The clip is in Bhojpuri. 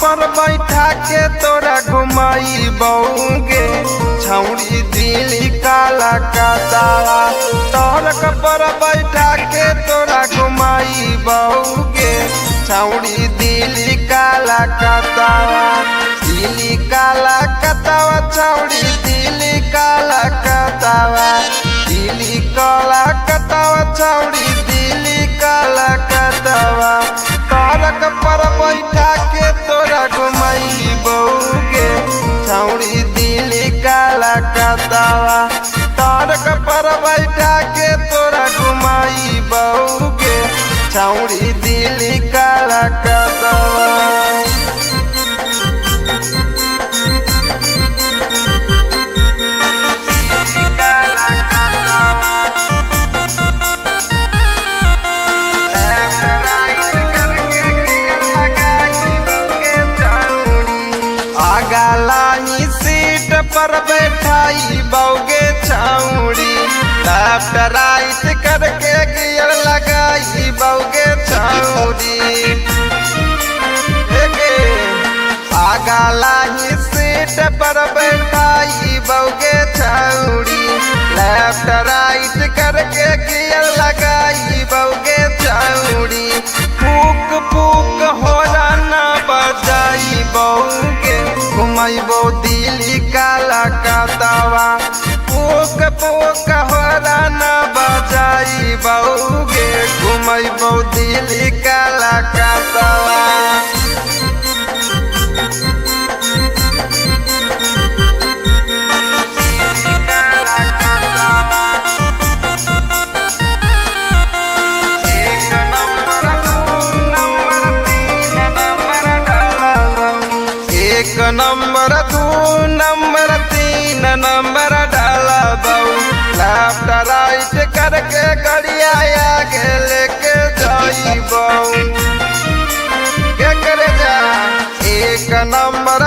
पर बैठा के तोरा घुमाई बऊगे छौड़ी दिली काला कातावा। तोरक पर बैठा के तोरा घुमाई बऊगे छौड़ी दिली काला कातावा। दिली काला कातावा छौड़ी दिली काला कातावा। दिली काला कातावा छौड़ी दिली काला कातावा। तोरक पर बैठा के तोरा घुमाई बऊगे छौड़ी दिली काला कातावा। तोरक पर बैठा के तोरा घुमाई बऊगे छौड़ी दिली काला कातावा। आगालाही सीट पर बैठाई बऊगे छौड़ी। लेफ्ट राइट करके गियर लगाई बऊगे छौड़ी। आगालाही सीट पर बैठाई बऊगे छौड़ी। लेफ्ट राइट करके गियर लगाई बऊगे छौड़ी। फूक फूक हो ना बजाई बऊगे घुमाइबो दिली काला कातावा। फूक फूक हो ना बजाई बऊगे घुमाइबो दिली काला कातावा। एक नंबर दू नंबर तीन नंबर डाला बऊ। लेफ्ट राइट करके गड़िया आगे लेके जाई बऊ। के करे जा एक नंबर